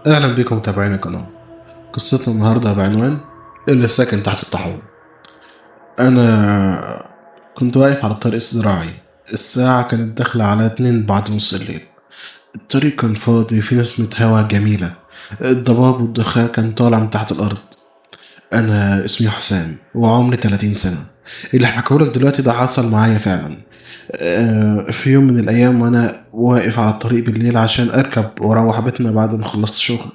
أهلا بكم متابعين القناة. قصتنا النهاردة بعنوان اللي ساكن تحت الطاحون. أنا كنت واقف على الطريق الزراعي. الساعة كانت داخلة على 2 بعد نص الليل. الطريق كان فاضي، في نسمة هوا جميلة. الضباب والدخان كان طالع من تحت الأرض. أنا اسمي حسام وعمري 30 سنة. اللي حكولك دلوقتي ده حصل معايا فعلا. في يوم من الأيام وأنا واقف على الطريق بالليل عشان أركب وأروح بيتنا بعد ما خلصت شغل،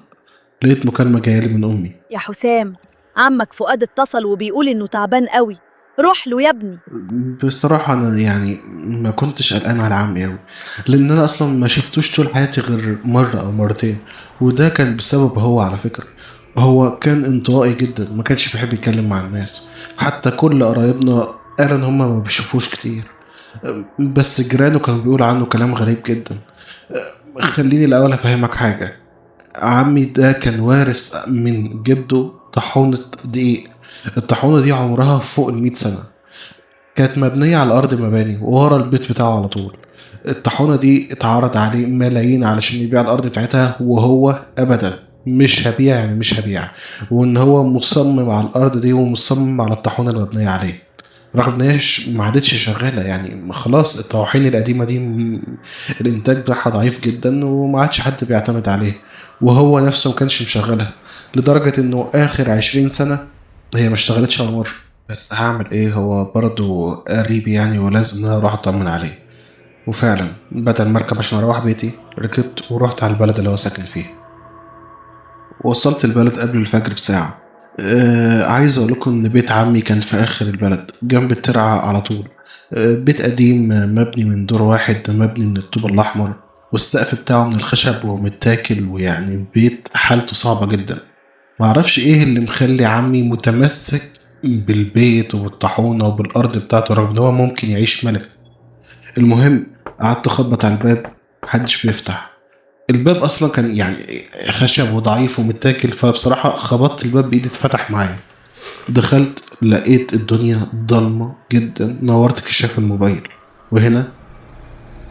لقيت مكالمة جاية من أمي. يا حسام، عمك فؤاد اتصل وبيقول انه تعبان قوي. روح له يا ابني. بصراحة أنا يعني ما كنتش قلقان على عمي أوي، لأن أنا أصلا ما شفتوش طول حياتي غير مرة أو مرتين، وده كان بسبب هو على فكرة. هو كان انطوائي جدا، ما كانش بيحب يتكلم مع الناس. حتى كل قرايبنا قالوا إن هما ما بيشوفوش كتير، بس جيرانه كانوا بيقولوا عنه كلام غريب جدا. خليني الأول أفهمك حاجة. عمي ده كان وارث من جده طاحونة دقيق. الطاحونة دي عمرها فوق 100 سنة، كانت مبنية على أرض مباني ورا البيت بتاعه على طول. الطاحونة دي اتعرض عليه ملايين علشان يبيع الأرض بتاعتها، وهو أبدا مش هبيع، يعني مش هبيع. وإن هو مصمم على الأرض دي ومصمم على الطاحونة اللي مبنية عليه، رغم إن هي ما عادتش شغالة. يعني خلاص الطواحين القديمة دي الإنتاج بتاعها ضعيف جدا وما عادش حد بيعتمد عليه، وهو نفسه ما كانش مشغلها. لدرجة إنه آخر 20 سنة هي ما اشتغلتش على مر. بس هعمل ايه، هو برضه قريبي يعني، ولازم ان انا اروح اطمن عليه. وفعلا بدل ما اركب عشان اروح بيتي، ركبت ورحت على البلد اللي هو ساكن فيه. وصلت البلد قبل الفجر بساعة. عايز اقول لكم ان بيت عمي كان في اخر البلد جنب الترعة على طول. بيت قديم، مبني من دور واحد، مبني من الطوب الاحمر، والسقف بتاعه من الخشب ومتاكل، ويعني بيت حالته صعبة جدا. معرفش ايه اللي مخلي عمي متمسك بالبيت وبالطاحونة وبالأرض بتاعته، رغم ان هو ممكن يعيش ملك. المهم، قعدت اخبط على الباب، محدش بيفتح. الباب اصلا كان يعني خشب وضعيف ومتاكل، فبصراحة خبطت الباب بايدي، اتفتح معايا. دخلت لقيت الدنيا ضلمة جدا. نورت كشاف الموبايل، وهنا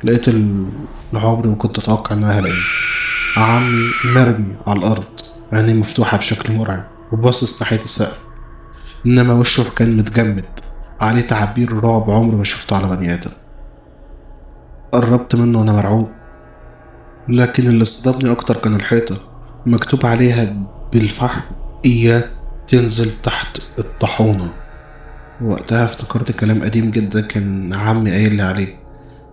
لقيت اللي عمري ما كنت اتوقع ان انا هلاقيه. عمي مرمي على الارض، عينيه مفتوحة بشكل مرعب وباصص ناحية السقف، انما وشه كان متجمد، عليه تعابير رعب عمري ما شفته على بني ادم. قربت منه وانا مرعوب، لكن اللي صدمني اكتر كان الحيطة مكتوب عليها بالفحم: اياك تنزل تحت الطاحونة. وقتها افتكرت كلام قديم جدا كان عمي قايل لي عليه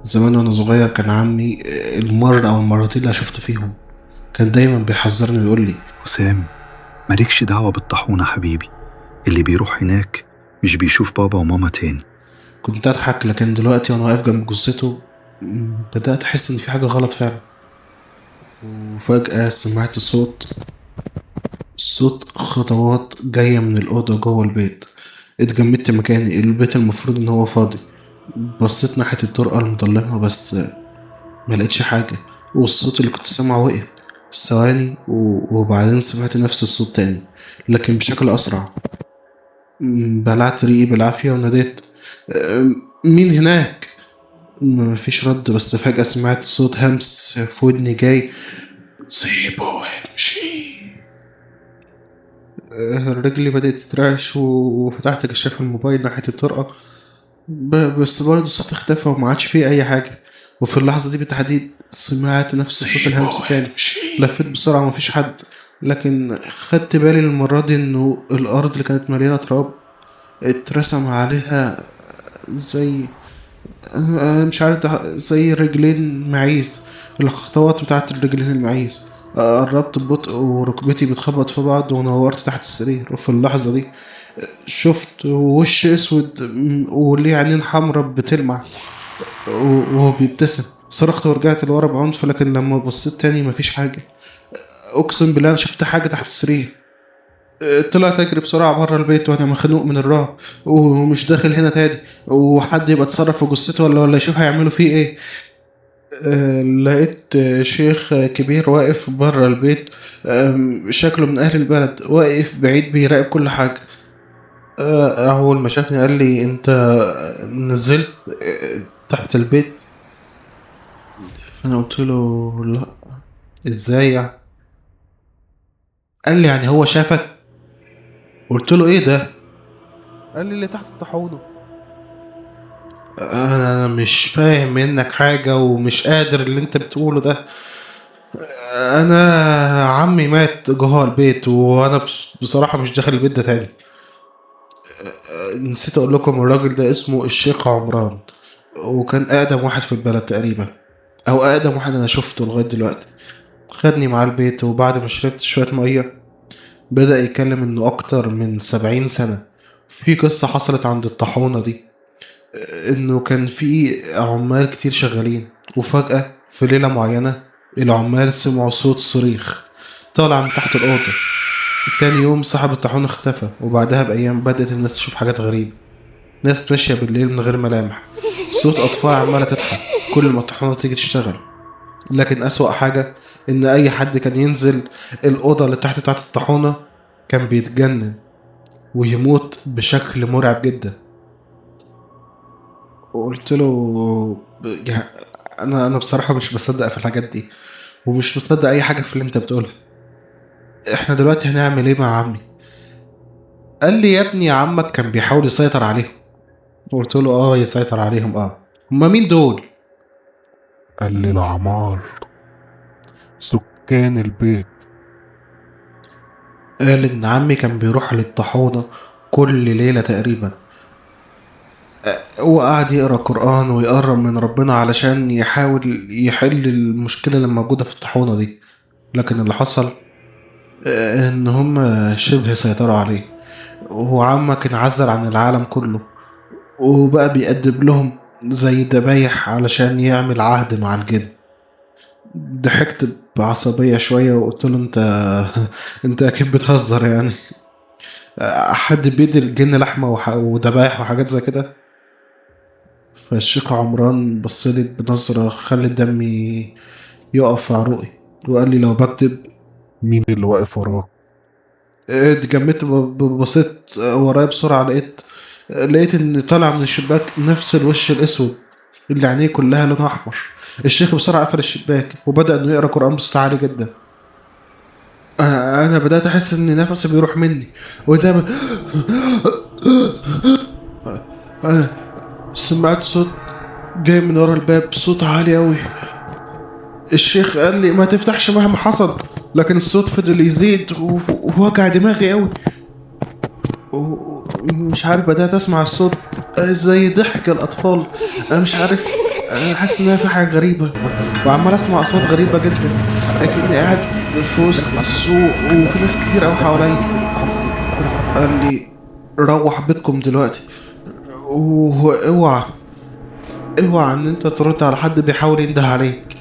زمان وانا صغير. كان عمي المرة او المرتين اللي شفته فيهم كان دايما بيحذرني ويقول لي: حسام، مالكش دعوة بالطاحونة حبيبي. اللي بيروح هناك مش بيشوف بابا وماما تاني. كنت اضحك، لكن دلوقتي وانا واقف جنب جثته بدأت احس ان في حاجة غلط فعلا. وفجأة سمعت صوت خطوات جاية من الأوضة جوه البيت. اتجمدت مكاني، البيت المفروض ان هو فاضي. بصيت ناحية الطرقة المظلمة، بس ما لقيتش حاجة. والصوت اللي كنت سامعه وقف ثواني، وبعدين سمعت نفس الصوت تاني، لكن بشكل أسرع. بلعت ريقي بالعافية وناديت: مين هناك؟ مفيش رد، بس فجأة سمعت صوت همس في ودني جاي: سيبه وامشي. رجلي بدأت تترعش، وفتحت كشاف الموبايل ناحية الطرقة. بس برضه الصوت اختفى وما عادش فيه أي حاجة. وفي اللحظة دي بالتحديد سمعت نفس صوت الهمس تاني. لفيت بسرعة، مفيش حد، لكن خدت بالي المرة دي إنه الأرض اللي كانت مليانة تراب اترسم عليها زي مش عارف زي رجلين معيز، الخطوات بتاعت الرجلين المعيز. قربت ببطء وركبتي بتخبط في بعض، ونورت تحت السرير. وفي اللحظة دي شفت وش اسود وليه عينين حمرا بتلمع، وهو بيبتسم. صرخت ورجعت لورا بعنف، لكن لما بصيت تاني مفيش حاجة. اقسم بالله انا شفت حاجة تحت السرير. طلعت اجري بسرعة بره البيت وانا مخنوق من الرعب، ومش داخل هنا تاني. وحد يبقى اتصرف في جثته ولا يشوف هيعملوا فيه ايه. لقيت شيخ كبير واقف بره البيت، شكله من اهل البلد، واقف بعيد بيراقب كل حاجة. اول ما شافني قال لي: انت نزلت تحت البيت؟ فانا قلت له: لا. ازاي يعني؟ قال لي يعني هو شافك؟ قلت له ايه ده؟ قال لي اللي تحت الطاحونة. انا مش فاهم منك حاجة ومش قادر اللي انت بتقوله ده. انا عمي مات جوه البيت وانا بصراحة مش داخل البيت ده تاني. نسيت اقول لكم الراجل ده اسمه الشيخ عمران، وكان اقدم واحد في البلد تقريبا، او اقدم واحد انا شفته لغاية دلوقتي. خدني مع البيت، وبعد ما شربت شوية مية بدأ يتكلم انه اكتر من 70 سنة في قصة حصلت عند الطاحونة دي، انه كان في عمال كتير شغالين، وفجأة في ليلة معينة العمال سمعوا صوت صريخ طالع من تحت الأوضة. تاني يوم صاحب الطاحونة اختفى، وبعدها بأيام بدأت الناس تشوف حاجات غريبة. ناس ماشية بالليل من غير ملامح، صوت أطفال عمالة تضحك كل ما الطاحونة تيجي تشتغل. لكن أسوأ حاجة إن أي حد كان ينزل الأوضة اللي تحت بتاعت الطاحونة كان بيتجنن ويموت بشكل مرعب جدا. وقلت له يعني انا بصراحه مش بصدق في الحاجات دي، ومش مصدق اي حاجه في اللي انت بتقولها. احنا دلوقتي هنعمل ايه مع عمي؟ قال لي يا ابني عمك كان بيحاول يسيطر عليهم. قلت له يسيطر عليهم هما مين دول؟ قال لي العمار، سكان البيت. قال ان عمي كان بيروح للطاحونه كل ليله تقريبا، وقعد يقرا قرآن ويقرب من ربنا علشان يحاول يحل المشكلة اللي موجودة في الطاحونة دي. لكن اللي حصل ان هم شبه سيطروا عليه، وعمك انعزل عن العالم كله، وبقى بيقدم لهم زي ذبايح علشان يعمل عهد مع الجن. ضحكت بعصبية شوية وقلت له انت انت اكيد بتهزر يعني. حد بيدي الجن لحمة وذبايح وحاجات زي كده؟ فالشيخ عمران بصلي بنظرة خلت دمي يقف في عروقي، وقال لي لو بكتب مين اللي واقف وراك؟ اتجمدت، بصيت ورايا بسرعة، لقيت ان طالع من الشباك نفس الوش الاسود اللي عينيه كلها لونها احمر. الشيخ بسرعة قفل الشباك وبدأ انه يقرا قرآن بصوت عالي جدا. انا بدأت احس ان نفسي بيروح مني، وده سمعت صوت جاي من ورا الباب، صوت عالي أوي. الشيخ قال لي ما تفتحش مهما حصل، لكن الصوت فضل يزيد ووجع دماغي أوي. ومش عارف، بدأت أسمع الصوت زي ضحك الأطفال. أنا مش عارف، أنا حاسس إن في حاجة غريبة، وعمال أسمع أصوات غريبة جدا، أكني قاعد في وسط السوق وفي ناس كتير أوي حواليا. قال لي روح بيتكم دلوقتي، واوعى ان انت ترد على حد بيحاول ينده عليك،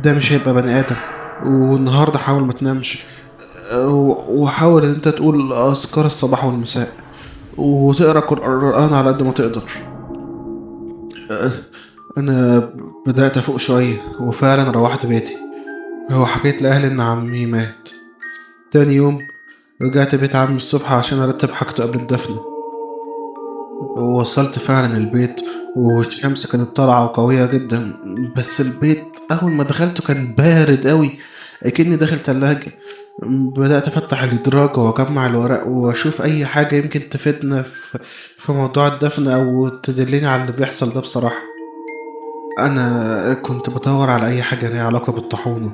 ده مش هيبقى بني ادم. والنهارده حاول ما تنامش، وحاول ان انت تقول اذكار الصباح والمساء، وتقرا قرآن على قد ما تقدر. انا بدأت افوق شوية، وفعلا روحت بيتي وحكيت لاهلي ان عمي مات. تاني يوم رجعت بيت عمي الصبح عشان ارتب حاجته قبل الدفن. ووصلت فعلا البيت، والشمس كانت طالعة وقوية جدا، بس البيت أول ما دخلته كان بارد قوي، أكني داخل تلاجة. بدأت أفتح الإدراج وأجمع الورق وأشوف أي حاجة يمكن تفيدنا في موضوع الدفن أو تدلني على اللي بيحصل ده. بصراحة أنا كنت بدور على أي حاجة ليها علاقة بالطاحونة،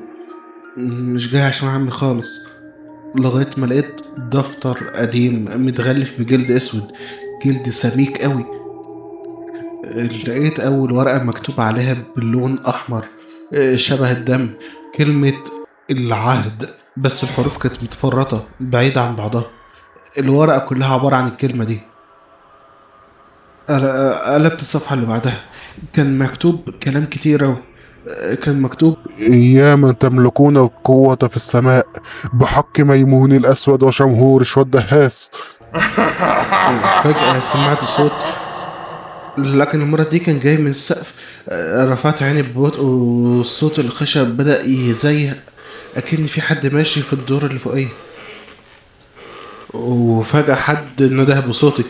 مش جاي عشان عمي خالص، لغاية ما لقيت دفتر قديم متغلف بجلد أسود، جلد سميك قوي. لقيت أول ورقة مكتوب عليها باللون أحمر شبه الدم كلمة العهد، بس الحروف كانت متفرطة بعيدة عن بعضها. الورقة كلها عبارة عن الكلمة دي. قلبت الصفحة اللي بعدها، كان مكتوب كلام كتير أوي. كان مكتوب إياما تملكون القوة في السماء بحق ميمون الأسود وشمهورش والدهاس. فجأة سمعت صوت، لكن المرة دي كان جاي من السقف. رفعت عيني ببطء والصوت الخشب بدأ يزيق، أكن في حد ماشي في الدور اللي فوقيه. وفجأة حد نده بصوتي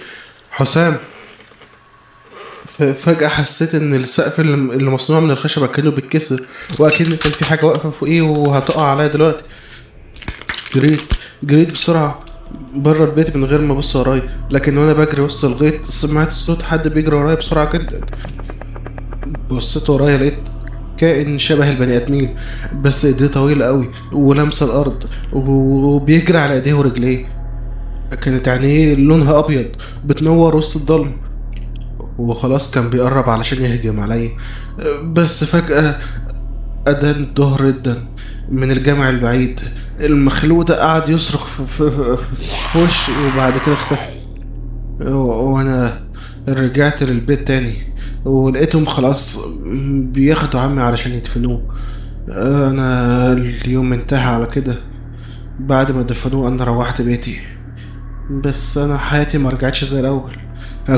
حسام. فجأة حسيت إن السقف اللي مصنوع من الخشب كأنه بيتكسر، وأكن كان في حاجة واقفة فوقيه وهتقع عليا دلوقتي. جريت جريت بسرعة بره البيت من غير ما ابص ورايا، لكن وانا بجري وسط الغيط سمعت صوت حد بيجري ورايا بسرعة جدا. بصيت ورايا لقيت كائن شبه البني ادمين، بس ايديه طويلة قوي ولامسة الارض وبيجري على ايديه ورجليه. كانت عينيه لونها ابيض بتنور وسط الضلمة، وخلاص كان بيقرب علشان يهجم عليا. بس فجأة أذان الظهر ادن من الجامع البعيد. المخلوق ده قعد يصرخ في وشي وبعد كده اختفى. وانا رجعت للبيت تاني ولقيتهم خلاص بياخدوا عمي علشان يدفنوه. انا اليوم انتهى على كده. بعد ما دفنوه انا روحت بيتي، بس انا حياتي ما رجعتش زي الاول.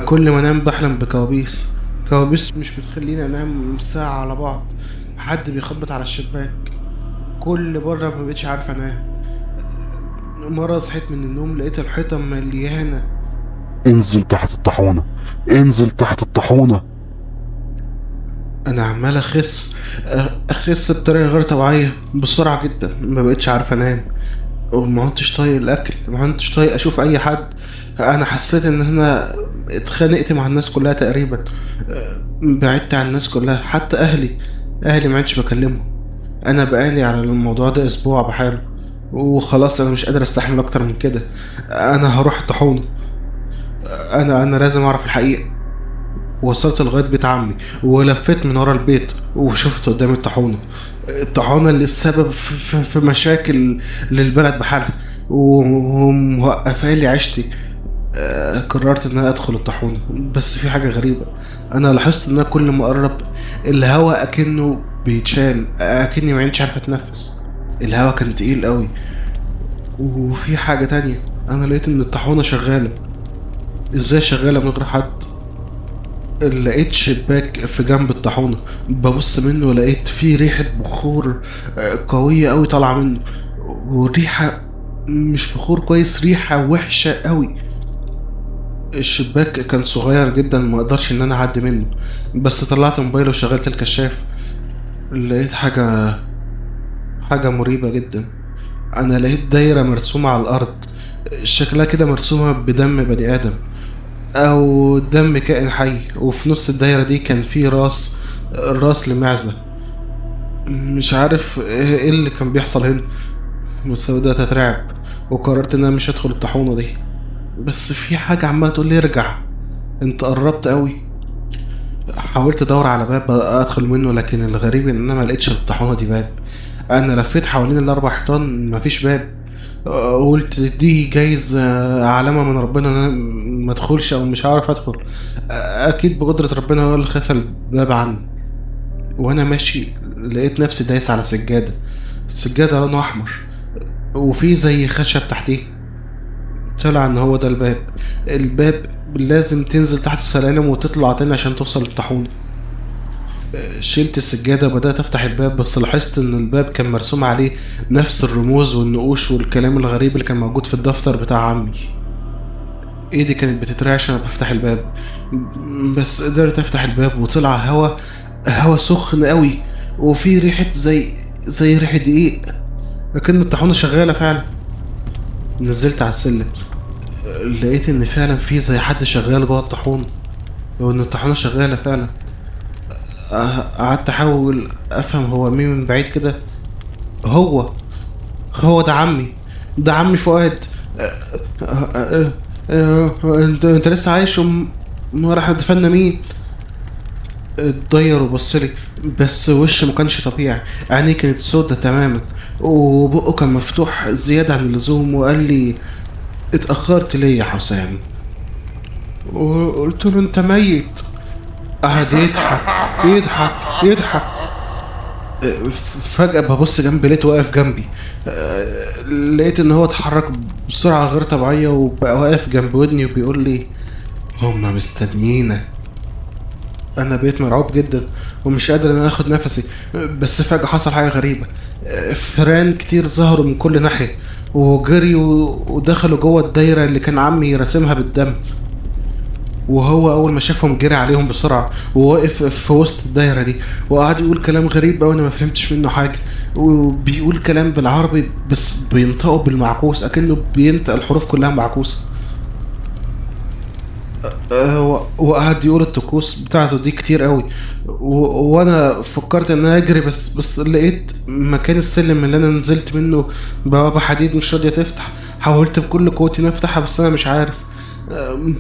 كل ما انام بحلم بكوابيس، كوابيس مش بتخليني انام ساعة على بعض. حد بيخبط على الشباك كل مرة، ما بقتش عارف انام. مرة صحيت من النوم لقيت الحيطة مليانة. انزل تحت الطاحونة، انزل تحت الطاحونة. انا عمال اخس بطريقة غير طبيعية بسرعة جدا، ما بقتش عارف انام وما كنتش طايق الاكل، ما كنتش طايق اشوف اي حد. انا حسيت ان انا اتخانقت مع الناس كلها تقريبا. بعدت عن الناس كلها، حتى اهلي ما عدتش بكلمهم. انا بقالي على الموضوع ده اسبوع بحاله، وخلاص انا مش قادر استحمل اكتر من كده. انا هروح الطاحونه. انا لازم اعرف الحقيقه. وصلت لغايه بيت عمي ولفيت من ورا البيت وشفت قدامي الطاحونه اللي السبب في مشاكل للبلد بحالها وموقفه لي عيشتي. قررت ان انا ادخل الطاحونه، بس في حاجه غريبه. انا لاحظت ان أنا كل ما اقرب الهواء اكنه بيتشال، اكني ما عينش عارف اتنفس. الهواء كان تقيل قوي. وفي حاجه تانية، انا لقيت ان الطاحونه شغاله. ازاي شغاله من غير حد؟ لقيت شباك في جنب الطاحونه، ببص منه ولقيت فيه ريحه بخور قويه قوي طالعه منه. والريحه مش بخور كويس، ريحه وحشه قوي. الشباك كان صغير جدا، ما اقدرش ان انا اعدي منه، بس طلعت موبايلي وشغلت الكشاف. لقيت حاجة مريبة جدا. انا لقيت دايرة مرسومة على الارض، شكلها كده مرسومة بدم بني ادم او دم كائن حي، وفي نص الدايرة دي كان في راس لمعزة. مش عارف ايه اللي كان بيحصل هنا، بس بدأت اترعب وقررت ان انا مش هدخل الطاحونة دي. بس في حاجة عمالة تقول لي ارجع، انت قربت قوي. حاولت ادور على باب ادخل منه، لكن الغريب ان انا ما لقيتش الطاحونه دي باب. انا لفيت حوالين الاربع حيطان مفيش باب. قلت دي جايز علامه من ربنا ان انا ما ادخلش او مش عارف ادخل. اكيد بقدره ربنا هو اللي خفى الباب عني. وانا ماشي لقيت نفسي دايس على السجاده لونها احمر وفي زي خشب تحتيه. طلع ان هو ده الباب لازم تنزل تحت السلالم وتطلع تاني عشان توصل للطاحونه. شلت السجادة وبدأت أفتح الباب، بس لاحظت إن الباب كان مرسوم عليه نفس الرموز والنقوش والكلام الغريب اللي كان موجود في الدفتر بتاع عمي. إيدي كانت بتترعش وأنا بفتح الباب، بس قدرت أفتح الباب وطلع هوا سخن قوي، وفي ريحة زي ريحة دقيق، لكن الطاحونة شغالة فعلا. نزلت على السلم، لقيت إن فعلا في زي حد شغال جوه الطاحونة، وإن الطاحونة شغالة فعلا. قعدت احاول افهم هو مين من بعيد كده. هو ده عمي فؤاد. انت لسه عايش راح دفنا مين؟ اتضير وبصلي، بس وشه ما كانش طبيعي. عينيه كانت سودة تماما وبقه كان مفتوح زيادة عن اللزوم، وقال لي اتأخرت ليه يا حسام؟ وقلت له انت ميت. قعد يضحك. فجأة ببص جنبي لقيته واقف جنبي. لقيت ان هو اتحرك بسرعة غير طبيعية وبقى واقف جنب ودني وبيقول لي هما مستنيينك. انا بقيت مرعوب جدا ومش قادر ان انا اخد نفسي. بس فجأة حصل حاجة غريبة، فئران كتير ظهروا من كل ناحية وجريوا ودخلوا جوه الدايرة اللي كان عمي راسمها بالدم. وهو اول ما شافهم جري عليهم بسرعه وواقف في وسط الدايره دي، وقعد يقول كلام غريب قوي انا ما فهمتش منه حاجه، وبيقول كلام بالعربي بس بينطقه بالمعكوس اكنه بينطق الحروف كلها معكوسه. وقعد يقول الطقوس بتاعته دي كتير قوي، وانا فكرت ان انا اجري، بس لقيت مكان السلم اللي انا نزلت منه بوابة حديد مش راضية تفتح. حاولت بكل قوتي نفتحها بس انا مش عارف.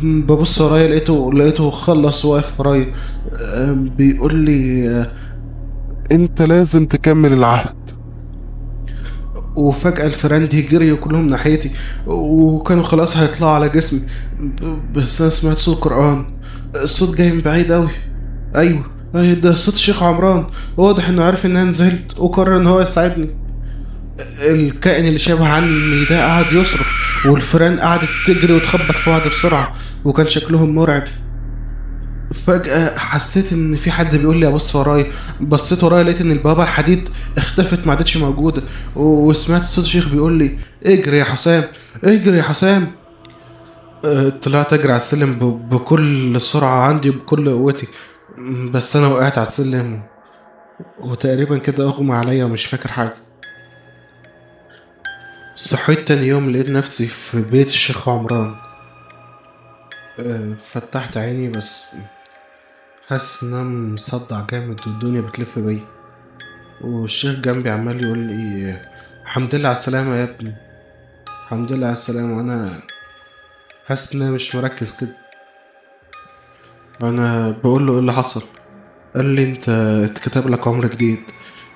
ببص ورايا لقيته خلص واقف ورايا. بيقول لي انت لازم تكمل العهد. وفجأة الفراندي جريوا كلهم ناحيتي وكانوا خلاص هيطلعوا على جسمي. بس أنا سمعت صوت قرآن. الصوت جاي من بعيد أوي. أيوه، ده صوت الشيخ عمران. واضح إنه عارف إن أنا نزلت وقرر إن هو يساعدني. الكائن اللي شبه عمي ده قعد يصرخ، والفئران قعدت تجري وتخبط في بعض بسرعة وكان شكلهم مرعب. فجأة حسيت إن في حد بيقول لي أبص ورايا. بصيت ورايا لقيت إن البابا الحديد اختفت ما عادتش موجودة، وسمعت صوت شيخ بيقول لي اجري يا حسام، اجري يا حسام. طلعت أجري على السلم بكل سرعة عندي وبكل قوتي. بس أنا وقعت على السلم وتقريبا كده أغمى عليا ومش فاكر حاجة. صحيت تاني يوم لقيت نفسي في بيت الشيخ عمران. فتحت عيني بس حاسس ان انا مصدع جامد والدنيا بتلف بيا، والشيخ جنبي عمال يقول لي الحمد لله على السلامة يا ابني، الحمد لله على السلامة. وانا حاسس ان انا مش مركز كده. انا بقول له ايه اللي حصل؟ قال لي انت اتكتب لك عمر جديد،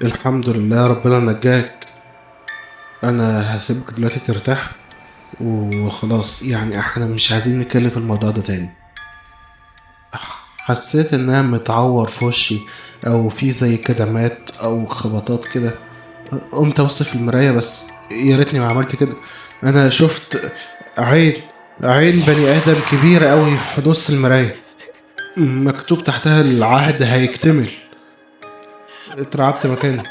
الحمد لله ربنا نجاك. انا هسيبك دلوقتي ترتاح وخلاص، يعني احنا مش عايزين نتكلم في الموضوع ده تاني. حسيت ان انا متعور في وشي او في زي كدمات او خبطات كده. قمت ابص في المرايه بس يا ريتني ما عملت كده. انا شفت عين عين بني ادم كبيره قوي في نص المرايه، مكتوب تحتها العهد هيكتمل. اترعبت مكاني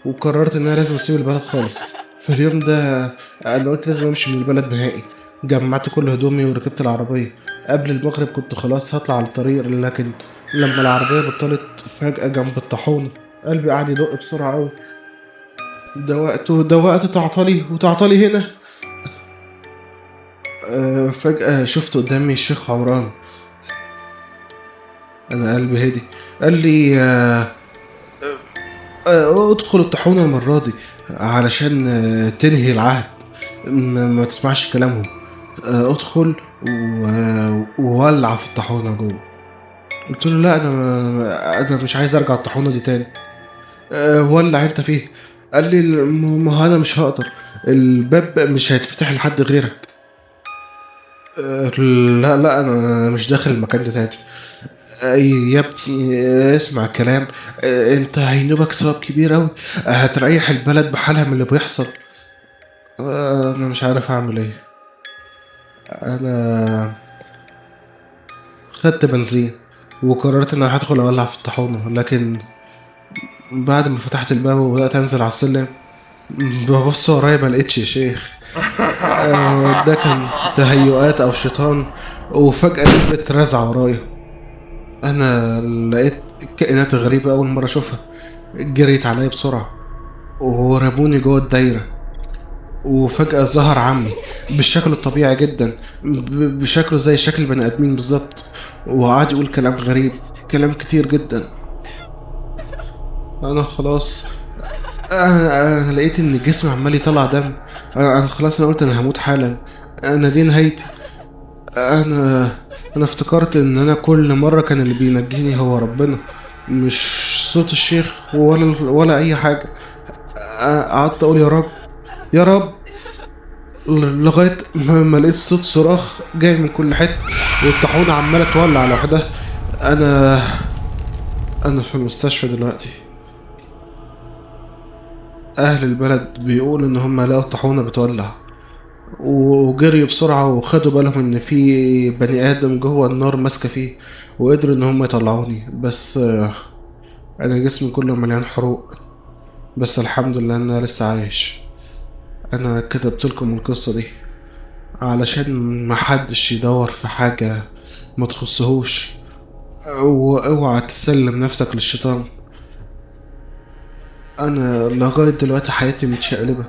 وقررت ان انا لازم اسيب البلد خالص. في اليوم ده انا قلت لازم امشي من البلد نهائي. جمعت كل هدومي وركبت العربيه. قبل المغرب كنت خلاص هطلع على الطريق، لكن لما العربيه بطلت فجاه جنب الطاحونه قلبي قعد يدق بسرعه قوي. ده وقت تعطلي وتعطلي هنا. فجأة شفت قدامي الشيخ عمران. أنا قلبي هدي. قال لي ادخل الطاحونة المرة دي علشان تنهي العهد، ما تسمعش كلامهم. ادخل وولع في الطاحونة جوه. قلت له لا، أنا مش عايز أرجع الطاحونة دي تاني. ولع أنت فيه. قال لي ما هو أنا مش هقدر، الباب مش هيتفتح لحد غيرك. لا لا، انا مش داخل المكان ده تاني. يا ابني اسمع الكلام. انت هينوبك ثواب كبير اوي، هتريح البلد بحالها من اللي بيحصل. انا مش عارف اعمل ايه. انا خدت بنزين وقررت ان انا هدخل اولع في الطاحونة، لكن بعد ما فتحت الباب وبدأت انزل على السلم ببص ورايا ما لقيتش يا شيخ. ده كان تهيؤات او شيطان. وفجأة لقيت رزع ورايا. انا لقيت كائنات غريبة اول مرة اشوفها، جريت عليا بسرعة ورموني جوه الدايرة. وفجأة ظهر عمي بشكله الطبيعي جدا، بشكله زي شكل بني ادمين بالظبط، وقعد يقول كلام غريب، كلام كتير جدا. انا خلاص، أنا لقيت ان جسمي عمال يطلع دم. انا خلاص، انا قلت انا هموت حالا، انا دي نهايتي. انا انا افتكرت ان انا كل مرة كان اللي بينجيني هو ربنا، مش صوت الشيخ ولا اي حاجة. قعدت اقول يا رب، يا رب، لغاية ما لقيت صوت صراخ جاي من كل حتة والطاحونة عمالة تولع لوحدها. انا انا في المستشفى دلوقتي. اهل البلد بيقولوا ان هم لقوا الطاحونة بتولع وجريوا بسرعة وخدوا بالهم ان في بني ادم جوه النار ماسكة فيه، وقدروا ان هم يطلعوني. بس انا جسمي كله مليان حروق، بس الحمد لله ان انا لسه عايش. انا كتبت لكم القصة دي علشان محدش يدور في حاجة ما تخصهوش، واوعى تسلم نفسك للشيطان. انا لغاية دلوقتي حياتي متشقلبة،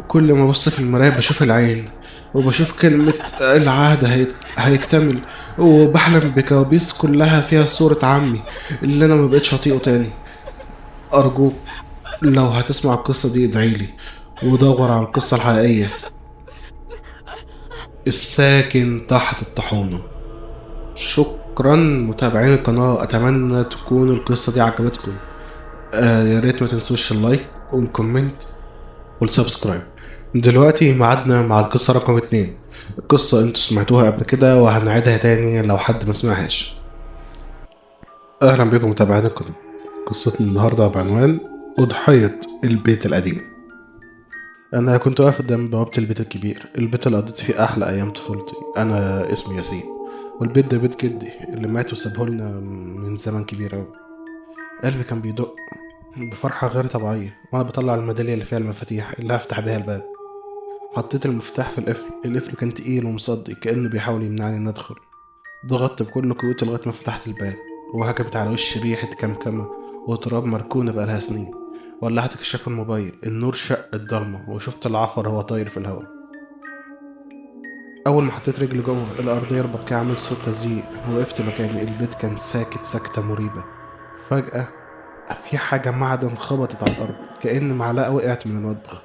كل ما ابص في المراية بشوف العين، وبشوف كلمة العهد هيكتمل، وبحلم بكوابيس كلها فيها صورة عمي اللي انا ما بقتش اطيقه تاني. ارجوك لو هتسمع القصة دي ادعيلي ودور على القصة الحقيقية. الساكن تحت الطاحونة. شكرا متابعين القناة، اتمنى تكون القصة دي عجبتكم. يا ريت ما تنسوش اللايك والكومنت والسبسكرايب. دلوقتي ميعادنا مع القصة رقم 2. القصة انتوا سمعتوها قبل كده وهنعيدها تاني لو حد ما سمعهاش. اهلا بكم متابعين القناة. قصتنا النهاردة بعنوان أضحية البيت القديم. انا كنت واقف قدام بوابة البيت الكبير، البيت اللي قضيت فيه احلى ايام طفولتي. انا اسمي ياسين، والبيت ده بيت جدي اللي مات وسابهولنا من زمن كبير اوي. قلبي كان بيدق بفرحة غير طبيعية وانا بطلع الميدالية اللي فيها المفاتيح اللي هفتح بيها الباب. حطيت المفتاح في القفل كان تقيل ومصدي كأنه بيحاول يمنعني ان ادخل. ضغطت بكل قوتي لغاية ما فتحت الباب، وهجمت على وشي ريحة كمكمة وتراب مركونة بقالها سنين. ولعت كشاف الموبايل، النور شق الضلمة وشفت العفر هو طاير في الهواء. أول ما حطيت رجلي جوه الأرضية البركة عمل صوت تزييق، وقفت مكاني. البيت كان ساكت سكتة مريبة. فجأة في حاجة معدن خبطت على الأرض كأن معلقة وقعت من المطبخ.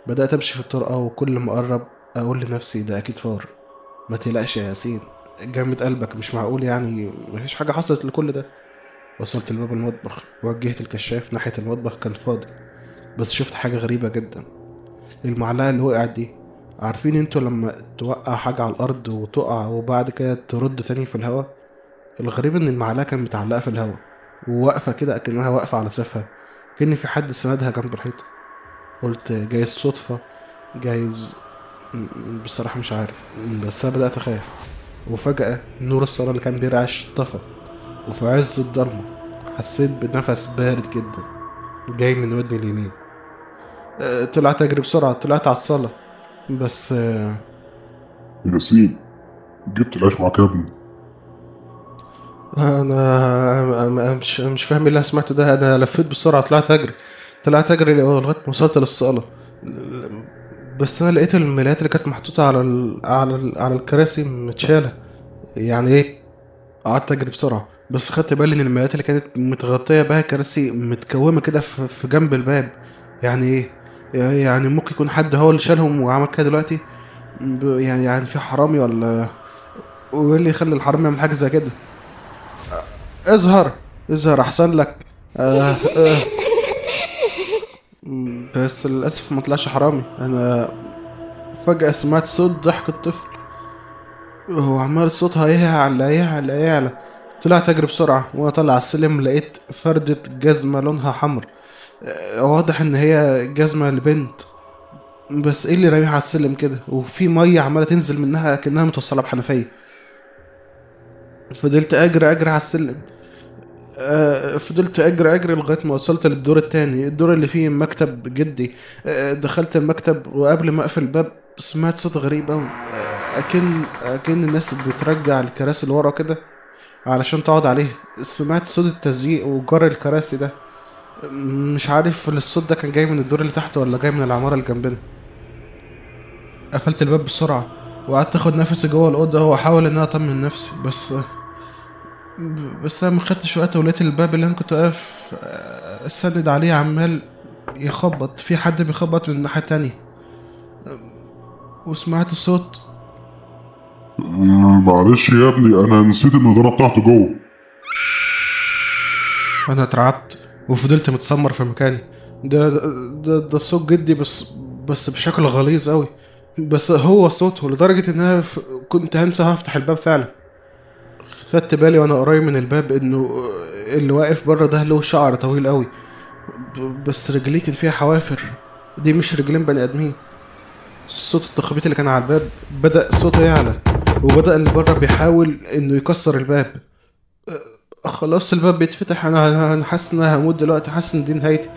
بدأت أمشي في الطرقة وكل ما أقرب أقول لنفسي ده أكيد فار. ما تقلقش يا ياسين، جامد قلبك، مش معقول يعني مفيش حاجة حصلت لكل ده. وصلت لباب المطبخ ووجهت الكشاف ناحية المطبخ، كان فاضي. بس شفت حاجة غريبة جدا. المعلقة اللي وقعت دي، عارفين انتوا لما توقع حاجة على الأرض وتقع وبعد كده ترد تاني في الهواء؟ الغريب ان المعلقة كانت متعلقة في الهواء وواقفة كده أكنها واقفة على سيفها، كأن في حد سندها جنب الحيطة. قلت جايز صدفة، جايز، بصراحة مش عارف. بس أنا بدأت أخاف. وفجأة نور الصالة اللي كان بيرعش طفى، وفي عز الضلمة حسيت بنفس بارد جدا جاي من ودني اليمين. طلعت أجري بسرعة، طلعت على الصالة. بس ياسين، جبت العيش معاك يا ابني؟ أنا مش فاهم إيه اللي أنا سمعته ده. أنا لفيت بسرعة، طلعت أجري لغاية ما وصلت للصالة. بس أنا لقيت الملايات اللي كانت محطوطة على الكراسي متشالة. يعني إيه؟ قعدت اجري بسرعه، بس خدت بالي ان الملايات اللي كانت متغطيه بها كراسي متكومه كده في جنب الباب. يعني ايه؟ يعني ممكن يكون حد هو اللي شالهم وعمل كده دلوقتي. يعني في حرامي ولا؟ وايه اللي يخلي الحرامي يعمل حاجه زي كده؟ اظهر، اظهر احسن لك. آه. بس للاسف ما طلعش حرامي. انا فجاه سمعت صوت ضحك الطفل، هو عمال صوتها يعلى يعلى يعلى. طلعت اجري بسرعة وانا طالع على السلم لقيت فردة جزمة لونها حمر. واضح ان هي جزمة لبنت. بس ايه اللي راميها على السلم كده وفي مية عمالة تنزل منها كأنها متوصلة بحنفية؟ فضلت اجري على السلم. فضلت اجري لغاية ما وصلت للدور التاني، الدور اللي فيه مكتب جدي. دخلت المكتب وقبل ما اقفل الباب سمعت صوت غريب اوي. اكن الناس بترجع الكراسي لورا كده علشان تقعد عليه. سمعت صوت التزييق وجر الكراسي ده. مش عارف الصوت ده كان جاي من الدور اللي تحت ولا جاي من العمارة اللي جنبنا. قفلت الباب بسرعة وقعدت اخد نفسي جوه الأوضة واحاول ان انا اطمن نفسي. بس انا ما خدتش وقت ولقيت الباب اللي انا كنت واقف اسند عليه عمال يخبط، في حد بيخبط من الناحية التانية. وسمعت صوت. معلش يا ابني، انا نسيت النضاره بتاعته جوه. انا اترعبت وفضلت متسمر في مكاني. ده صوت جدي، بس بشكل غليظ قوي. بس هو صوته لدرجة ان انا كنت هنسى هفتح الباب فعلا. خدت بالي وانا قريب من الباب انه اللي واقف بره ده له شعر طويل قوي، بس رجليه كان فيها حوافر. دي مش رجلين بني ادمين. صوت التخبيط اللي كان على الباب بدأ صوته يعلى، وبدأ اللي بره بيحاول انه يكسر الباب. خلاص الباب بيتفتح. انا حاسس ان انا هموت دلوقتي، حاسس ان دي نهايتي.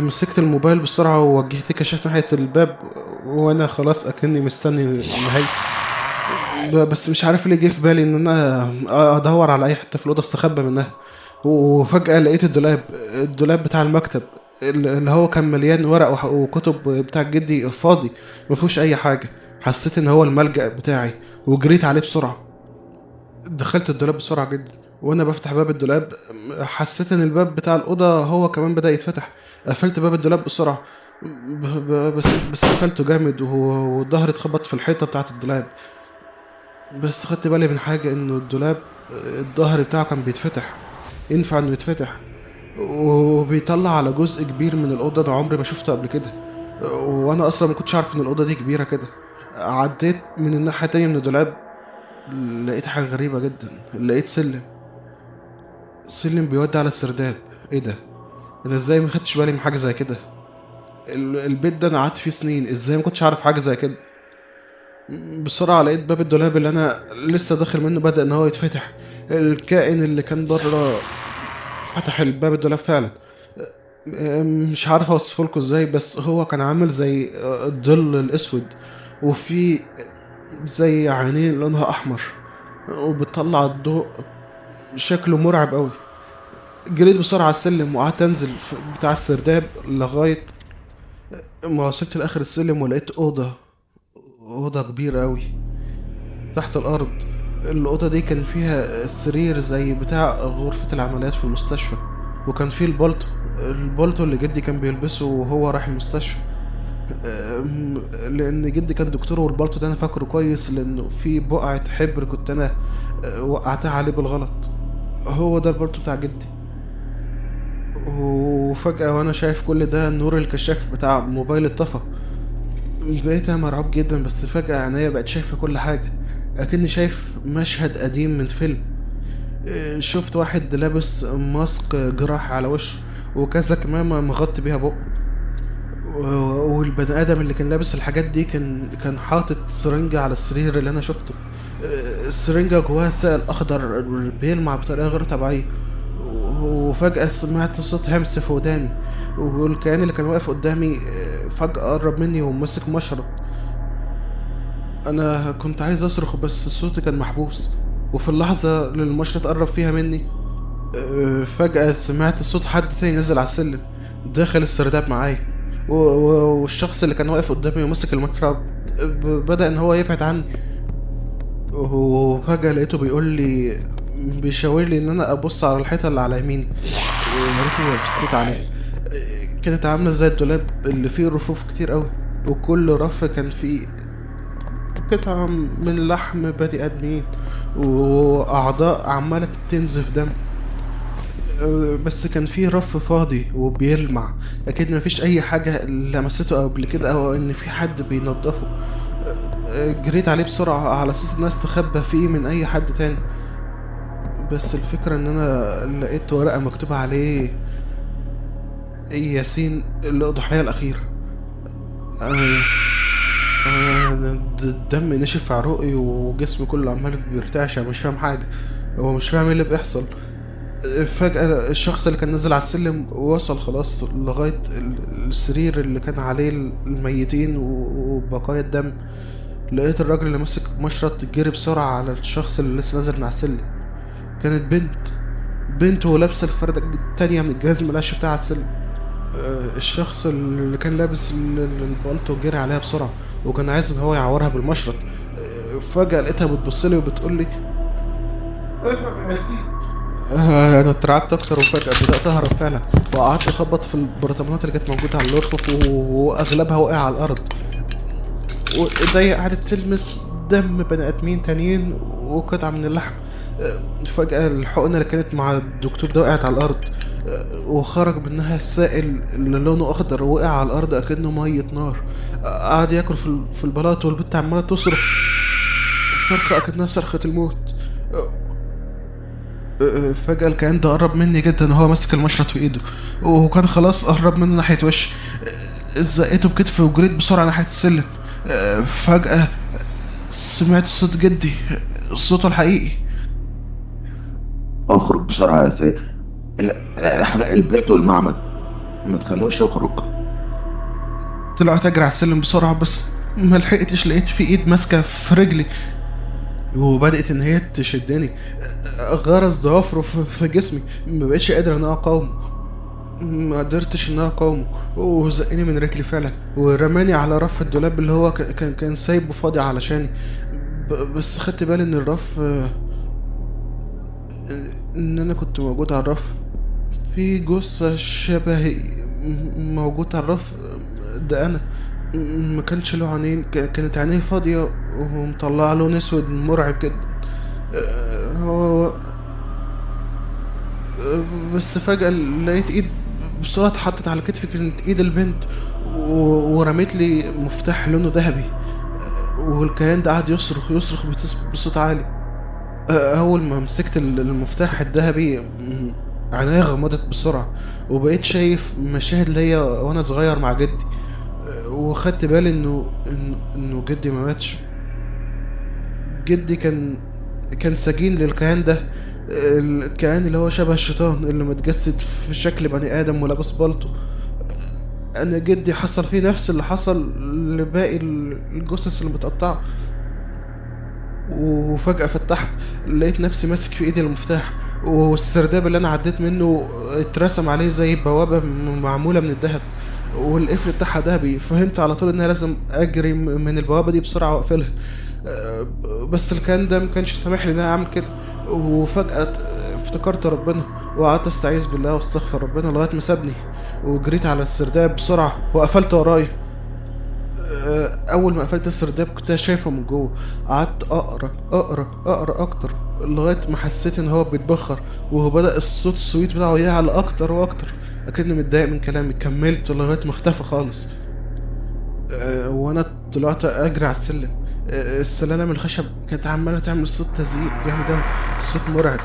مسكت الموبايل بسرعة ووجهت كشاف ناحية الباب وانا خلاص اكني مستني نهايتي. بس مش عارف ليه جه في بالي ان انا ادور على اي حته في الاوضه استخبى منها. وفجاه لقيت الدولاب بتاع المكتب اللي هو كان مليان ورق وكتب بتاع جدي فاضي، ما فيهوش اي حاجه. حسيت ان هو الملجأ بتاعي وجريت عليه بسرعه. دخلت الدولاب بسرعه جدا، وانا بفتح باب الدولاب حسيت ان الباب بتاع الاوضه هو كمان بدأ يتفتح. قفلت باب الدولاب بسرعه، بس قفلته جامد وظهري اتخبط في الحيطه بتاعه الدولاب. بس خدت بالي من حاجة، انه الدولاب الظهر بتاعه كان بيتفتح، ينفع انه يتفتح وبيطلع على جزء كبير من الأوضة. أنا عمري ما شفته قبل كده، وأنا أصلا ما كنتش عارف إن الأوضة دي كبيرة كده. عديت من الناحية التانية من الدولاب، لقيت حاجة غريبة جدا. لقيت سلم بيودي على السرداب. ايه ده؟ انا ازاي ما خدتش بالي من حاجة زي كده؟ البيت ده انا قعدت فيه سنين، ازاي ما كنتش عارف حاجة زي كده؟ بسرعة لقيت باب الدولاب اللي أنا لسه داخل منه بدأ إن هو يتفتح. الكائن اللي كان بره فتح الباب الدولاب فعلا. مش عارف أوصفه لكم إزاي، بس هو كان عامل زي الظل الأسود، وفي زي عينين لونها أحمر وبتطلع الضوء. شكله مرعب أوي. جريت بسرعة على السلم وقعدت أنزل بتاع السرداب لغاية ما وصلت لآخر السلم، ولقيت أوضة كبيرة أوي تحت الأرض. الأوضة دي كان فيها سرير زي بتاع غرفة العمليات في المستشفى، وكان فيه البلطو اللي جدي كان بيلبسه وهو رايح المستشفى. لأن جدي كان دكتور، والبلطو ده أنا فاكره كويس لأنه في بقعة حبر كنت أنا وقعتها عليه بالغلط. هو ده البلطو بتاع جدي. وفجأة وأنا شايف كل ده، نور الكشاف بتاع موبايل اتطفى. بقيت أنا مرعوب جدا، بس فجأة عينيا بقت شايفة كل حاجة، أكني شايف مشهد قديم من فيلم. شفت واحد لابس ماسك جراحي على وشه، وكذا كمامة مغطي بيها بقه. والبني آدم اللي كان لابس الحاجات دي كان حاطط سرنجة على السرير اللي أنا شفته. السرنجة جواها سائل أخضر بيلمع بطريقة غير طبيعية. وفجأة سمعت صوت همس في وداني، والكيان اللي كان واقف قدامي فجأة قرب مني ومسك مشرط. انا كنت عايز اصرخ، بس صوتي كان محبوس. وفي اللحظة اللي المشرط قرب فيها مني، فجأة سمعت صوت حد تاني نزل على السلم داخل السرداب معايا. والشخص اللي كان واقف قدامي ومسك المشرط بدأ ان هو يبعد عني. وفجأة لقيته بيشاور لي ان انا ابص على الحيطة اللي على يميني. ويا ريتني ما بصيت عليه. كانت عاملة زي الدولاب اللي فيه رفوف كتير قوي، وكل رف كان فيه قطعة من لحم بني آدمين وأعضاء عمالة تنزف دم. بس كان فيه رف فاضي وبيلمع، أكيد مفيش أي حاجة لمسته قبل كده أو إن في حد بينضفه. جريت عليه بسرعة على أساس الناس تخبى فيه من أي حد تاني. بس الفكرة إن أنا لقيت ورقة مكتوب عليه ياسين الأضحية الأخيرة. الدم نشف في عروقي وجسمي كله عمال بيرتعش. مش فاهم حاجة، هو مش فاهم ايه اللي بيحصل. فجأة الشخص اللي كان نازل على السلم وصل خلاص لغاية السرير اللي كان عليه الميتين وبقايا الدم. لقيت الراجل اللي ماسك مشرط جري بسرعة على الشخص اللي لسه نازل من على السلم. كانت بنت ولابسة الفردة التانية من الجهاز الملاشي بتاع السلم. الشخص اللي كان لابس البالتو جري عليها بسرعة وكان عايز ان هو يعورها بالمشرط. فجأة لقيتها بتبصلي وبتقولي اهرب يا ياسين. انا اترعبت اكتر، وفجأة بدأت اهرب فعلا، وقعدت اخبط في البرطمانات اللي كانت موجودة على الرفوف واغلبها وقع على الارض. وايديا قعدت تلمس دم بني ادمين تانيين وقطعة من اللحم. فجأة الحقنة اللي كانت مع الدكتور ده وقعت على الارض، وخرج منها السائل اللي لونه اخضر وقع على الارض اكنه ميه نار. قعد ياكل في البلاط، والبنت عماله تصرخ صرخه اكنها صرخه الموت. فجأة الكائن ده قرب مني جدا وهو ماسك المشرط في ايده، وكان خلاص قرب مني ناحية وشي. زقيته بكتفي وجريت بسرعة ناحية السلم. فجأة سمعت صوت جدي، صوته الحقيقي. اخرج بسرعة يا سيد، احرق البيت والمعمل، ما تخلوش يخرج. طلعت اجري على السلم بسرعة، بس ما لحقتش. لقيت في ايد ماسكة في رجلي. وبدأت إن هي تشدني. غرس ضوافره في جسمي، ما بقتش قادر إن أنا أقاومه. ما قدرتش إن أنا أقاومه، وزقني من رجلي فعلا، ورماني على رف الدولاب اللي هو كان سايبه فاضي علشاني. بس خدت بالي إن الرف، إن أنا كنت موجود على الرف. في جثة شبهي موجود على الرف. ده أنا. ما كانش له عينين، كانت عينيه فاضية ومطلعة لون أسود مرعب جدا. هو بس فجأة لقيت ايد بسرعة اتحطت على كتفي، كانت ايد البنت، ورميت لي مفتاح لونه ذهبي. والكيان ده قعد يصرخ بصوت عالي. اول ما مسكت المفتاح الذهبي، عينيا غمضت بسرعة، وبقيت شايف مشاهد ليا وانا صغير مع جدي. وخدت بالي انه جدي ما ماتش. جدي كان سجين للكيان ده، الكيان اللي هو شبه الشيطان اللي متجسد في شكل بني آدم ولابس بالطو. أنا جدي حصل فيه نفس اللي حصل لباقي الجثث اللي متقطعة. وفجأة فتحت، لقيت نفسي ماسك في ايدي المفتاح، والسرداب اللي انا عديت منه اترسم عليه زي بوابة معمولة من الذهب، والقفل بتاعها ذهبي. فهمت على طول ان انا لازم اجري من البوابة دي بسرعة واقفلها. بس الكيان ده مكانش سامح لي ان انا اعمل كده. وفجأة افتكرت ربنا، وقعدت استعيذ بالله واستغفر ربنا لغاية ما سابني، وجريت على السرداب بسرعة وقفلت ورايا. اول ما قفلت السرداب كنت شايفه من جوه. قعدت اقرا اكتر لغايه ما حسيت ان هو بيتبخر، وهو بدأ الصوت السويت بتاعه يعلى اكتر واكتر. اكني متضايق من كلامي. كملت لغايه ما اختفى خالص. وانا طلعت اجري على السلم. السلالم الخشب كانت عماله تعمل صوت تزييق جامد اوي، صوت مرعب.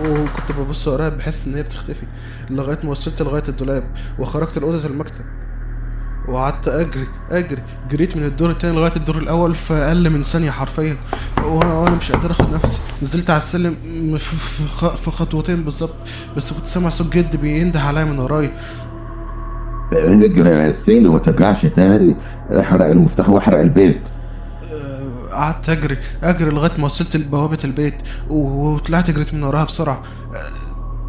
وكنت ببص وراها بحس ان هي بتختفي، لغايه ما وصلت لغايه الدولاب وخرجت لاوضه المكتب. وقعدت اجري. جريت من الدور التاني لغايه الدور الاول في اقل من ثانيه حرفيا. وانا مش قادر اخد نفسي. نزلت على السلم في خطوتين بالظبط، بس كنت سامع صوت جد بينده عليا من ورايا. اجري على السيل وما ترجعش تاني، احرق المفتاح واحرق البيت. قعدت اجري لغايه ما وصلت لبوابه البيت، وطلعت جريت من وراها بسرعه.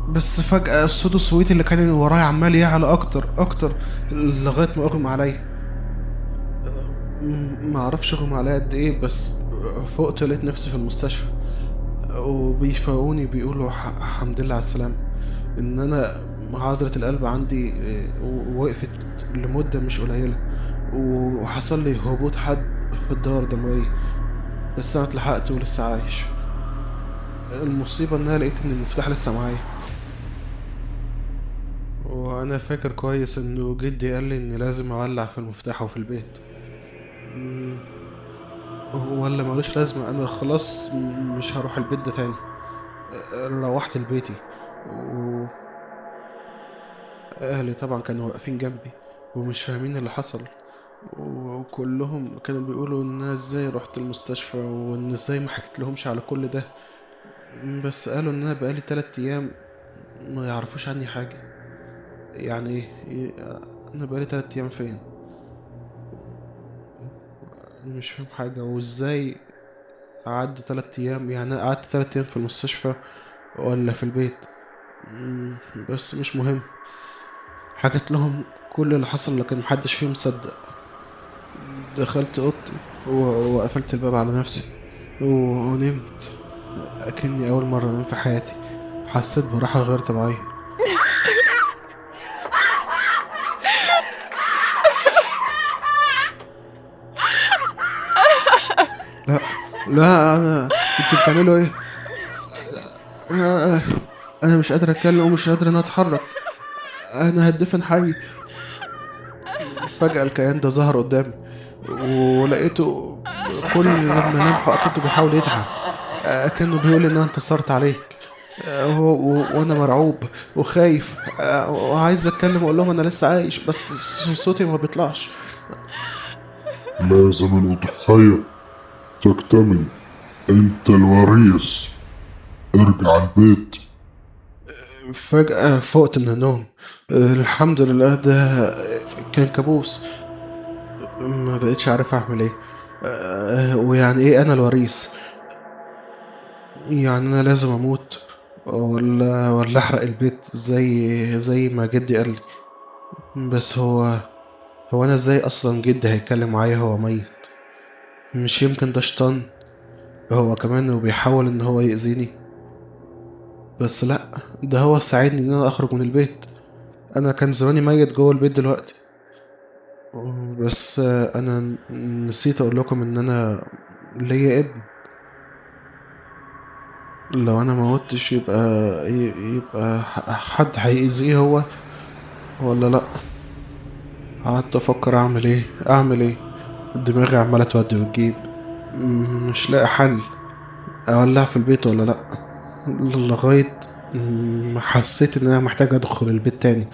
بس فجأة الصوت الصويت اللي كان ورايا عمال يعلى أكتر لغاية ما أغمى عليا. ما اعرفش اغمى عليا قد ايه، بس فقت لقيت نفسي في المستشفى، وبيفوقوني بيقولوا الحمد لله على السلامة. ان انا معادلة القلب عندي وقفت لمدة مش قليلة، وحصل لي هبوط حاد في الدورة الدموية، بس انا اتلحقت ولسه عايش. المصيبة ان انا لقيت ان المفتاح لسه معايا. وانا فاكر كويس انه جدي قال لي اني لازم اولع في المفتاح وفي البيت. ولا ملوش لازمة، أنا خلاص مش هروح البيت ده تاني. روحت لبيتي، وأهلي طبعا كانوا واقفين جنبي ومش فاهمين اللي حصل، وكلهم كانوا بيقولوا إن أنا إزاي رحت المستشفى، وإن إزاي ما حكيت لهمش على كل ده. بس قالوا إن أنا بقالي 3 أيام ما يعرفوش عني حاجة. يعني إيه؟ أنا بقالي 3 أيام فين؟ مش فاهم حاجة. وإزاي قعدت 3 أيام؟ يعني أنا قعدت 3 أيام في المستشفى ولا في البيت؟ بس مش مهم. حكيت لهم كل اللي حصل، لكن محدش فيهم صدق. دخلت اوضتي وقفلت الباب على نفسي ونمت، اكني اول مرة انام في حياتي. حسيت براحة غير طبيعية. لا لا، انتوا بتعملوا ايه؟ انا انا مش قادر اتكلم ومش قادر ان أنا اتحرك. انا هدفن حي. فجأة الكيان ده ظهر قدامي، ولقيته كل لما انام حقيقته بيحاول يضحك، كأنه بيقول ان انا انتصرت عليك. وانا مرعوب وخايف، وعايز اتكلم واقول لهم انا لسه عايش، بس صوتي ما بيطلعش. لازم الأضحية تكتمل، انت الوريث، ارجع البيت. فجأة فقت من النوم. الحمد لله، ده كان كابوس. ما بقتش عارف اعمل ايه. ويعني ايه انا الوريث؟ يعني انا لازم اموت ولا احرق البيت زي ما جدي قال لي؟ بس هو انا ازاي اصلا جدي هيتكلم معايا هو ميت؟ مش يمكن ده شيطان هو كمان وبيحاول ان هو يأذيني؟ بس لا، ده هو ساعدني ان انا اخرج من البيت. انا كان زماني ميت جوه البيت دلوقتي. بس انا نسيت اقول لكم ان انا ليا ابن. لو انا ما متش يبقى حد هيأذيه هو ولا لا؟ قعدت افكر اعمل ايه. دماغي عماله تودي وتجيب. مش لاقي حل. اولع في البيت ولا لا؟ لغايه ما حسيت ان انا محتاج ادخل البيت تاني.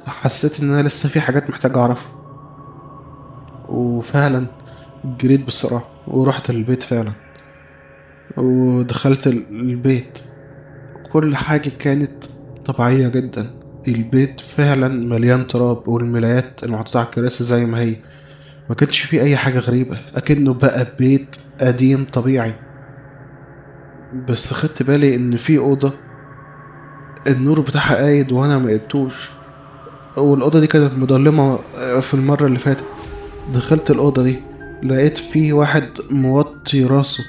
حسيت ان انا لسه في حاجات محتاج اعرفها. وفعلا جريت بسرعه ورحت البيت فعلا. ودخلت البيت. كل حاجه كانت طبيعيه جدا. البيت فعلا مليان تراب والملايات المحطوطة على الكراسي زي ما هي. ما كانش فيه اي حاجة غريبة، اكنه بقى بيت قديم طبيعي. بس خدت بالي ان في اوضة النور بتاعها قايد وانا ما قدتوش. والاوضة دي كانت مظلمة في المرة اللي فاتت. دخلت الاوضة دي لقيت في واحد موطي راسه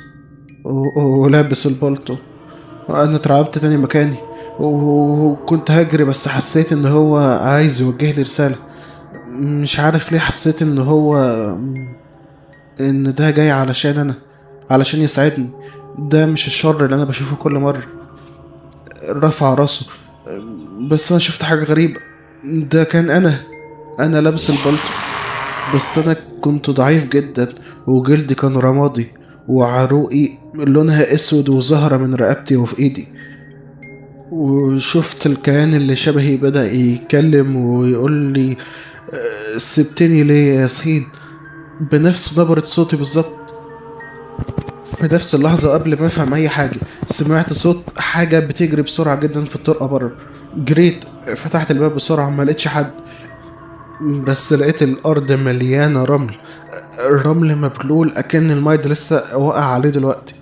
ولابس البلطو. انا اترعبت تاني مكاني. وكنت هجري بس حسيت ان هو عايز يوجه لي رسالة. مش عارف ليه حسيت ان ده جاي علشان انا، علشان يساعدني. ده مش الشر اللي انا بشوفه كل مرة. رفع راسه. بس انا شفت حاجة غريبة. ده كان انا لابس البلطو. بس انا كنت ضعيف جدا وجلدي كان رمادي وعروقي لونها اسود وزهرة من رقبتي وفي ايدي. وشفت الكيان اللي شبهي بدأ يتكلم ويقول لي سبتني ليه يا ياسين؟ بنفس نبرة صوتي بالظبط. في نفس اللحظة قبل ما افهم اي حاجة سمعت صوت حاجة بتجري بسرعة جدا في الطرقة بره. جريت فتحت الباب بسرعة ما لقيتش حد. بس لقيت الارض مليانة رمل. الرمل مبلول اكن الماء ده لسه واقع عليه دلوقتي.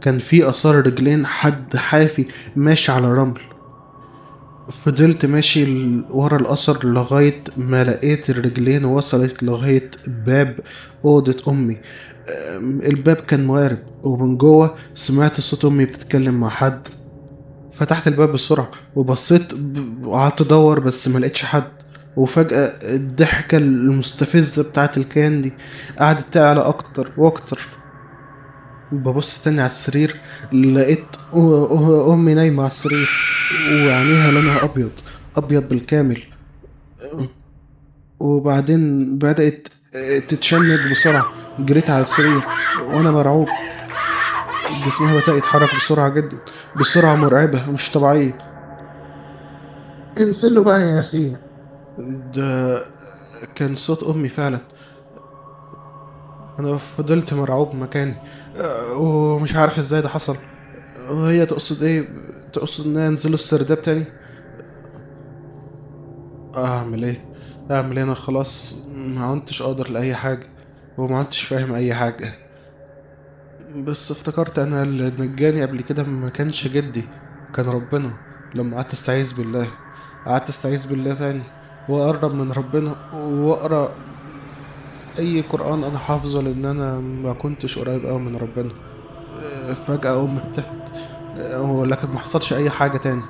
كان في اثار رجلين حد حافي ماشي على الرمل. فضلت ماشي ورا الأثر لغاية ما لقيت الرجلين وصلت لغاية باب أوضة أمي. الباب كان موارب ومن جوه سمعت صوت أمي بتتكلم مع حد. فتحت الباب بسرعة وبصيت وقعدت أدور بس ما لقيتش حد. وفجأة الضحكة المستفزة بتاعت الكيان دي قعدت تعلى أكتر وأكتر. ببص تاني على السرير لقيت أمي نايمة على السرير وعينيها لونها أبيض، أبيض بالكامل. وبعدين بدأت تتشنج بسرعة. جريت على السرير وأنا مرعوب. جسمها بدأ يتحرك بسرعة جدا، بسرعة مرعبة مش طبيعية. انزل بقى يا ياسين. ده كان صوت أمي فعلا. أنا فضلت مرعوب مكاني ومش عارف ازاي ده حصل. وهي تقصد ايه؟ تقصد ان انا انزله السرداب تاني؟ اعمل ايه؟ انا خلاص ما عدتش قادر لاي حاجه وما عدتش فاهم اي حاجه. بس افتكرت انا اللي نجاني قبل كده ما كانش جدي، كان ربنا. لما قعدت استعيذ بالله تاني واقرب من ربنا واقرا اي قران انا حافظه لان انا ما كنتش قريب قوي من ربنا. فجاه امي اختفت. ولكن ما حصلش اي حاجه تاني.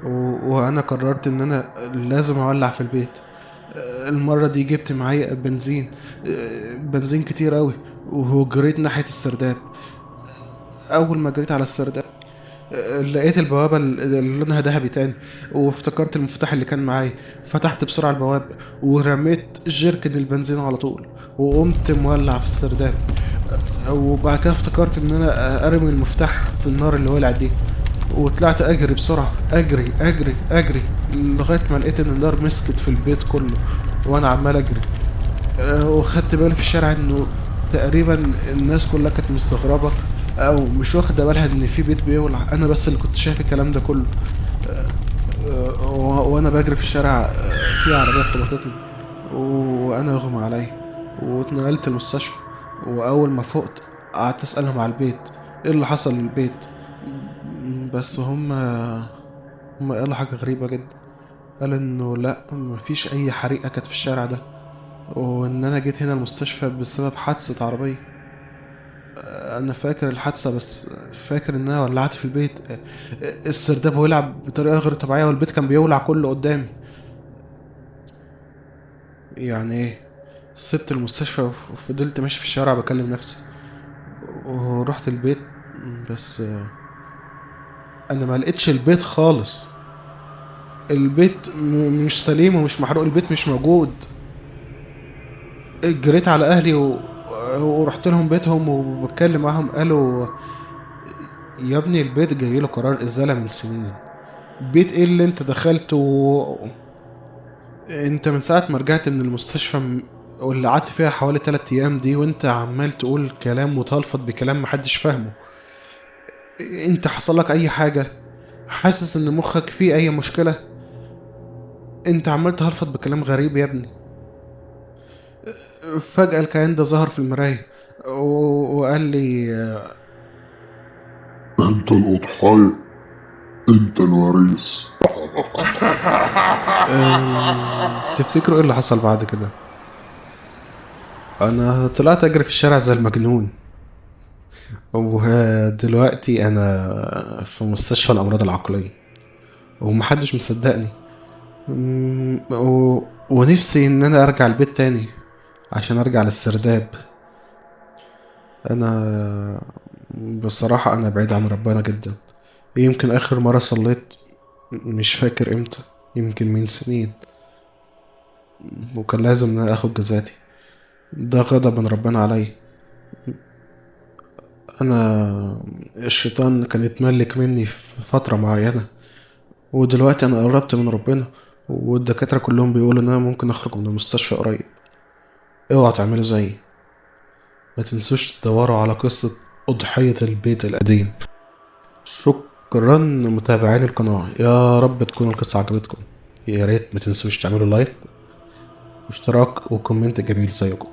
وانا قررت ان انا لازم اولع في البيت. المرة دي جبت معايا بنزين كتير قوي وجريت ناحية السرداب. اول ما جريت على السرداب لقيت البوابة اللي لونها ذهبي تاني. وافتكرت المفتاح اللي كان معايا. فتحت بسرعة البوابة ورميت جيركن البنزين على طول وقمت مولع في السرداب. وبعد كده افتكرت ان انا ارمي المفتاح في النار اللي ولعت دي. وطلعت اجري بسرعة، اجري اجري اجري لغاية ما لقيت ان النار مسكت في البيت كله وانا عمال اجري. وخدت بالي في الشارع انه تقريبا الناس كلها كانت مستغربة او مش واخدة بالها ان في بيت بيولع. انا بس اللي كنت شايف الكلام ده كله. وانا بجري في الشارع في عربية خبطتني وانا اغمى عليا واتنقلت المستشفى. واول ما فقت قعدت اسألهم على البيت. ايه اللي حصل للبيت. بس هم قالوا حاجة غريبة جدا. قال انه لا، مفيش اي حريقة كانت في الشارع ده، وان انا جيت هنا المستشفى بسبب حادثة عربية. انا فاكر الحادثة، بس فاكر ان انا ولعت في البيت. السرداب ولع بطريقة غير طبيعية، والبيت كان بيولع كله قدامي. يعني ايه؟ سبت المستشفى وفضلت ماشي في الشارع بكلم نفسي، ورحت البيت. بس انا ما لقيتش البيت خالص. البيت مش سليم ومش محروق، البيت مش موجود. جريت على اهلي ورحت لهم بيتهم وبتكلم معاهم. قالوا يا ابني البيت جاي له قرار ازاله من سنين. بيت ايه اللي انت دخلته انت من ساعه ما رجعت من المستشفى واللي قعدت فيها حوالي 3 ايام دي، وانت عمال تقول كلام وتلفظ بكلام محدش فاهمه. انت حصل لك اي حاجه؟ حاسس ان مخك فيه اي مشكله؟ انت عمال تهلفظ بكلام غريب يا ابني. فجأة الكائن ده ظهر في المراية وقال لي انت الأضحية، انت الوريث. تفتكروا ايه اللي حصل بعد كده؟ انا طلعت اجري في الشارع زي المجنون، ودلوقتي انا في مستشفى الامراض العقلية ومحدش مصدقني. ونفسي ان انا ارجع البيت تاني عشان ارجع للسرداب. انا بصراحة انا بعيد عن ربنا جدا. يمكن اخر مرة صليت مش فاكر امتى، يمكن من سنين، وكان لازم ان انا اخد جزاتي. ده غضب من ربنا عليا. انا الشيطان كان يتملك مني في فترة معينة، ودلوقتي انا قربت من ربنا، والدكاترة كلهم بيقولوا ان انا ممكن اخرج من المستشفى قريب. اوعوا تعملوا زيي. ما تنسوش تدوروا على قصة أضحية البيت القديم. شكرا متابعين القناة، يا رب تكون القصة عجبتكم. يا ريت ما تنسوش تعملوا لايك واشتراك وكومنت جميل زيكم.